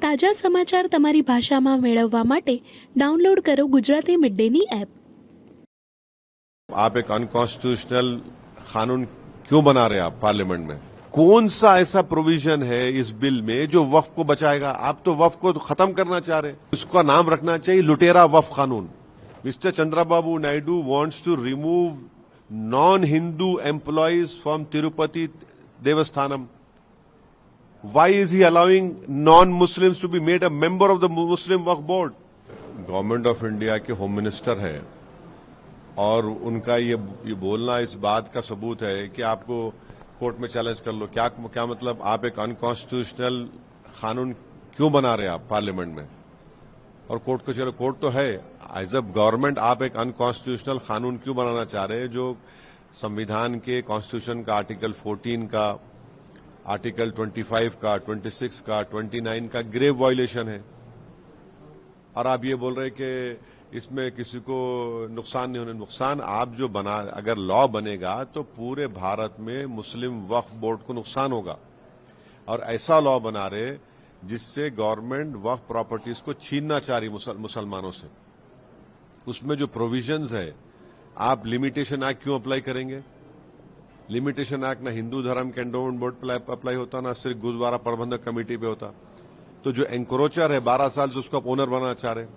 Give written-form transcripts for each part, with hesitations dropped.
તાજા સમાચાર તમારી ભાષામાં મેળવવા માટે ડાઉનલોડ કરો ગુજરાતી મિડ ડેની એપ। आप एक अनकॉन्स्टिट्यूशनल कानून क्यों बना रहे हैं आप पार्लियामेंट में? कौन सा ऐसा प्रोविजन है इस बिल में जो वक्फ को बचाएगा? आप तो वक्फ को खत्म करना चाह रहे हैं। उसका नाम रखना चाहिए लुटेरा वक्फ कानून। Mister Chandrababu Naidu wants to remove non Hindu employees from Tirupati Devasthanam. Why is he allowing non-Muslims to be made a member of the Muslim Waqf Board? Government of India के होम मिनिस्टर हैं और उनका ये बोलना इस बात का सबूत है कि आपको कोर्ट में चैलेंज कर लो। क्या मतलब? आप एक अनकॉन्स्टिट्यूशनल कानून क्यों बना रहे हैं आप पार्लियामेंट में? और कोर्ट को चलो, कोर्ट तो है। एज अ गवर्नमेंट आप एक अनकॉन्स्टिट्यूशनल कानून क्यों बनाना चाह रहे हैं जो संविधान के कॉन्स्टिट्यूशन का आर्टिकल 14 का, आर्टिकल 25 का, 26 का, 29 का ग्रेव वायलेशन है। और आप ये बोल रहे कि इसमें किसी को नुकसान नहीं होने। नुकसान आप जो बना, अगर लॉ बनेगा तो पूरे भारत में मुस्लिम वक्फ बोर्ड को नुकसान होगा। और ऐसा लॉ बना रहे जिससे गवर्नमेंट वक्फ प्रॉपर्टीज को छीनना चाह रही मुसलमानों से। उसमें जो प्रोविजंस है, आप लिमिटेशन एक्ट क्यों अप्लाई करेंगे? लिमिटेशन एक्ट ना हिंदू धर्म के एंडोमेंट बोर्ड पर अप्लाई होता, ना सिर्फ गुरुद्वारा प्रबंधक कमेटी पे होता। तो जो एंक्रोचर है 12 साल से उसको आप ओनर बनाना चाह रहे हैं।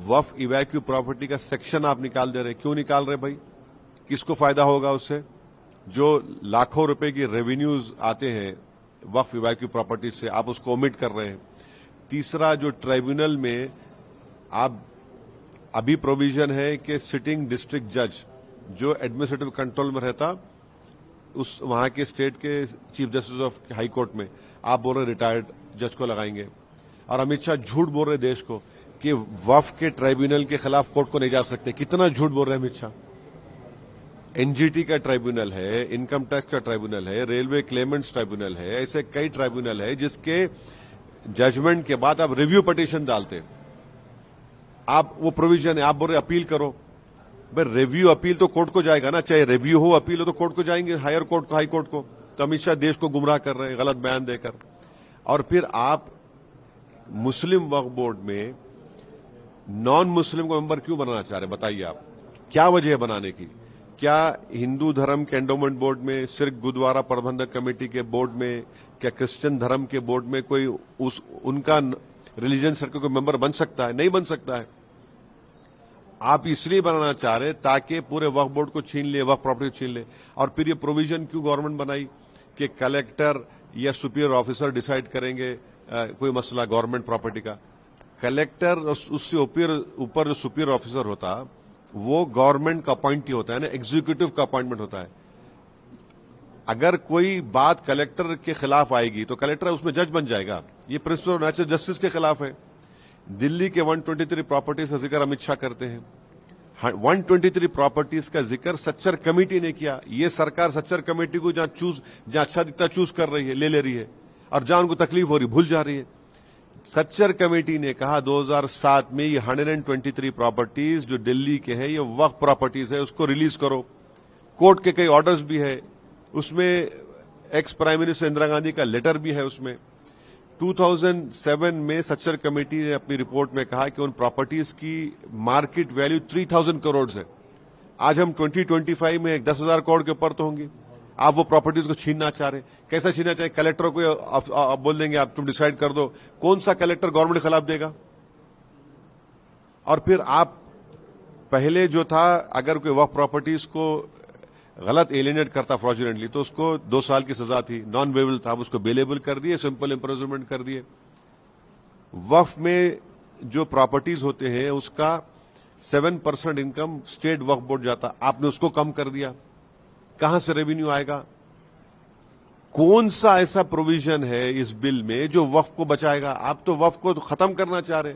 वक्फ इवैक्यू प्रॉपर्टी का सेक्शन आप निकाल दे रहे हैं। क्यों निकाल रहे भाई? किसको फायदा होगा उससे? जो लाखों रुपए की रेवेन्यूज आते हैं वक्फ इवैक्यू प्रॉपर्टी से, आप उसको ओमिट कर रहे हैं। तीसरा, जो ट्राइब्यूनल में आप अभी प्रोविजन है कि सिटिंग डिस्ट्रिक्ट जज जो एडमिनिस्ट्रेटिव कंट्रोल में रहता, उस वहां के स्टेट के chief justice of high court में आप बोल रहे रिटायर्ड जज को लगाएंगे। और अमित शाह झूठ बोल रहे देश को कि वक्फ के ट्राइब्यूनल के खिलाफ कोर्ट को नहीं जा सकते। कितना झूठ बोल रहे अमित शाह। एनजीटी का ट्राइब्यूनल है, इनकम टैक्स का ट्राइब्यूनल है, रेलवे क्लेमेंट्स ट्राइब्यूनल है, ऐसे कई ट्राइब्यूनल है जिसके जजमेंट के बाद आप रिव्यू पिटीशन डालते। आप वो प्रोविजन है, आप बोल रहे अपील करो। भाई रिव्यू अपील तो कोर्ट को जाएगा ना, चाहे रिव्यू हो अपील हो तो कोर्ट को जाएंगे, हायर कोर्ट को, हाई कोर्ट को। तो अमित शाह देश को गुमराह कर रहे हैं गलत बयान देकर। और फिर आप मुस्लिम वक्फ बोर्ड में नॉन मुस्लिम को मेंबर क्यों बनाना चाह रहे हैं? बताइए आप, क्या वजह है बनाने की? क्या हिंदू धर्म के एंडोमेंट बोर्ड में, सिर्फ गुरुद्वारा प्रबंधक कमेटी के बोर्ड में, क्या क्रिश्चियन धर्म के बोर्ड में कोई उनका रिलीजन सर्कल को मेंबर बन सकता है? नहीं बन सकता है। आप इसलिए बनाना चाह रहे ताकि पूरे वक्फ बोर्ड को छीन ले, वक्फ प्रॉपर्टी को छीन ले। और फिर ये प्रोविजन क्यों गवर्नमेंट बनाई कि कलेक्टर या सुपीरियर ऑफिसर डिसाइड करेंगे कोई मसला गवर्नमेंट प्रॉपर्टी का? कलेक्टर उससे ऊपर जो सुपीरियर ऑफिसर होता वो गवर्नमेंट का अपॉइंटी होता है ना, एग्जीक्यूटिव का अपॉइंटमेंट होता है। अगर कोई बात कलेक्टर के खिलाफ आएगी तो कलेक्टर उसमें जज बन जाएगा। ये प्रिंसिपल ऑफ नेचुरल जस्टिस के खिलाफ है। दिल्ली के 123 प्रॉपर्टीज का जिक्र अमित शाह करते हैं। 123 प्रॉपर्टीज का जिक्र सच्चर कमेटी ने किया। ये सरकार सच्चर कमेटी को जहां अच्छा दिखता चूज कर रही है, ले रही है, और जहां उनको तकलीफ हो रही भूल जा रही है। सच्चर कमेटी ने कहा 2007 में ये 123 प्रॉपर्टीज जो दिल्ली के हैं ये वक्फ प्रॉपर्टीज है, उसको रिलीज करो। कोर्ट के कई ऑर्डर्स भी है उसमें, ex prime minister Indira Gandhi का लेटर भी है उसमें। 2007 में सच्चर कमेटी ने अपनी रिपोर्ट में कहा कि उन प्रॉपर्टीज की मार्केट वैल्यू 3000 करोड़ है। आज हम 2025 में 10,000 करोड़ के ऊपर तो होंगी। आप वो प्रॉपर्टीज को छीनना चाह रहे। कैसा छीनना चाहे? कलेक्टरों को बोल देंगे आप तुम डिसाइड कर दो। कौन सा कलेक्टर गवर्नमेंट के खिलाफ देगा? और फिर आप पहले जो था, अगर कोई वक्फ प्रॉपर्टीज को गलत एलिनेट करता फ्रॉडुलेंटली तो उसको 2 साल की सजा थी, नॉन बेलेबल था, उसको बेलेबल कर दिए, सिंपल इम्प्रिजनमेंट कर दिए। वक्फ में जो प्रॉपर्टीज होते हैं उसका 7% इनकम स्टेट वक्फ बोर्ड जाता, आपने उसको कम कर दिया। कहां से रेवेन्यू आएगा? कौन सा ऐसा प्रोविजन है इस बिल में जो वक्फ को बचाएगा? आप तो वक्फ को खत्म करना चाह रहे।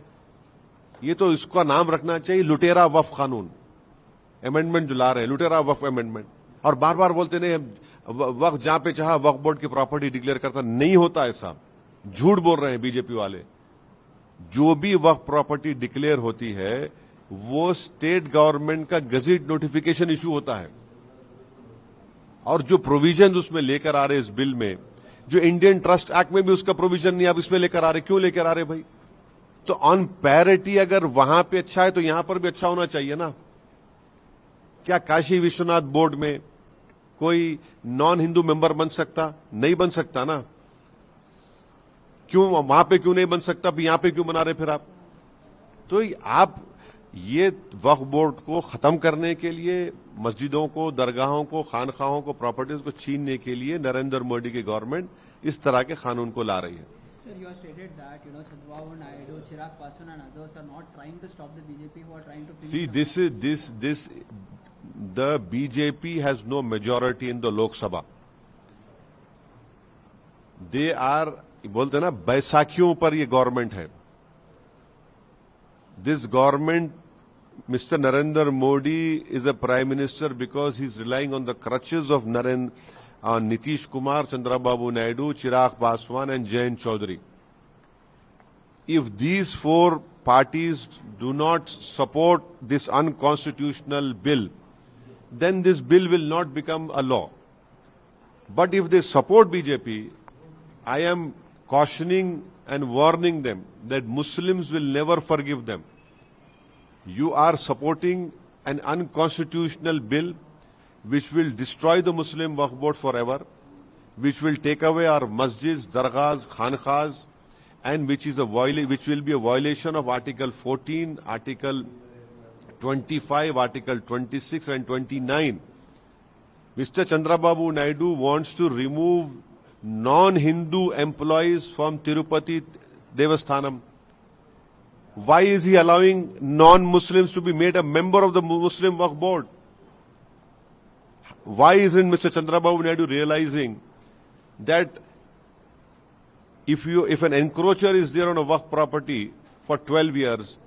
ये तो इसका नाम रखना चाहिए लुटेरा वक्फ कानून। अमेंडमेंट जो ला रहे हैं लुटेरा वक्फ अमेंडमेंट। और बार बार बोलते नहीं वक्फ जहां पे चाहा वक्फ बोर्ड की प्रॉपर्टी डिक्लेयर करता, नहीं होता ऐसा। झूठ बोल रहे हैं बीजेपी वाले। जो भी वक्फ प्रॉपर्टी डिक्लेयर होती है वो स्टेट गवर्नमेंट का गजेट नोटिफिकेशन इशू होता है। और जो प्रोविजन उसमें लेकर आ रहे इस बिल में जो इंडियन ट्रस्ट एक्ट में भी उसका प्रोविजन नहीं, आप इसमें लेकर आ रहे, क्यों लेकर आ रहे भाई? तो ऑन पैरिटी अगर वहां पे अच्छा है तो यहां पर भी अच्छा होना चाहिए ना. क्या काशी विश्वनाथ बोर्ड में कोई नॉन हिंदू मेंबर बन सकता? नहीं बन सकता ना. क्यों वहां पे क्यों नहीं बन सकता, यहां पे क्यों बना रहे फिर आप? तो आप ये वक्फ बोर्ड को खत्म करने के लिए, मस्जिदों को, दरगाहों को, खानखाहों को, प्रॉपर्टीज को छीनने के लिए नरेंद्र मोदी की गवर्नमेंट इस तरह के कानून को ला रही है. Sir, you have stated that, Chandrababu Naidu, Chirag Paswan and others are not trying to stop the BJP, who are trying to... See, the BJP has no majority in the Lok Sabha. They are, बोलते ना, बैसाखियों पर ये government है. This government, Mr. Narendra Modi is a prime minister because he's relying on the crutches of Nitish Kumar, Chandrababu Naidu, Chirag Paswan and Jayant Chaudhary. If these four parties do not support this unconstitutional bill, then this bill will not become a law. But if they support BJP, I am cautioning and warning them that Muslims will never forgive them. You are supporting an unconstitutional bill which will destroy the Muslim Waqf Board forever, which will take away our masjids, dargahs, khankhas, and which will be a violation of Article 14, Article 25, Article 26 and 29. Mr. Chandrababu Naidu wants to remove non-Hindu employees from Tirupati Devasthanam. Why is he allowing non-Muslims to be made a member of the Muslim Waqf Board? Why isn't Mr. Chandrababu Naidu realizing that if an encroacher is there on a Waqf property for 12 years,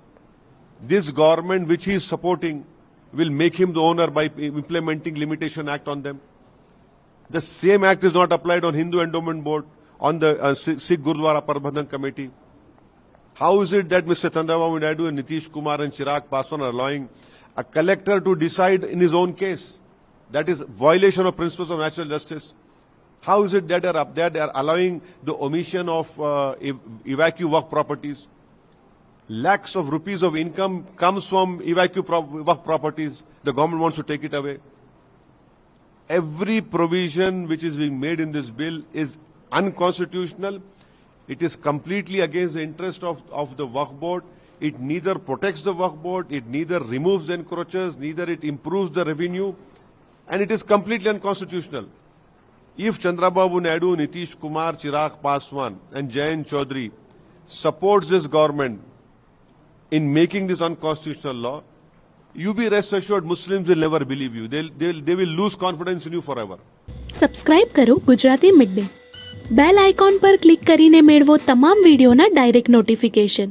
this government which he is supporting will make him the owner by implementing Limitation Act on them? The same act is not applied on Hindu Endowment Board, on the Sikh Gurdwara Prabandhan Committee. How is it that Mr. Chandrababu Naidu and Nitish Kumar and Chirag Paswan are allowing a collector to decide in his own case? That is violation of principles of natural justice. How is it that they are allowing the omission of evacuee Waqf properties? Lakhs of rupees of income comes from evacuee Waqf properties. The government wants to take it away. Every provision which is being made in this bill is unconstitutional. It is completely against the interest of the Waqf Board. It neither protects the Waqf Board, it neither removes the encroachers, neither it improves the revenue, and it is completely unconstitutional. If Chandrababu Naidu, Nitish Kumar, Chirag Paswan and Jayant Chaudhary supports this government in making this unconstitutional law, you be rest assured Muslims will never believe you. They will lose confidence in you forever. Subscribe કરો Gujarati mid day. Bell icon પર click કરીને મેળવો તમામ વિડીયોના direct notification.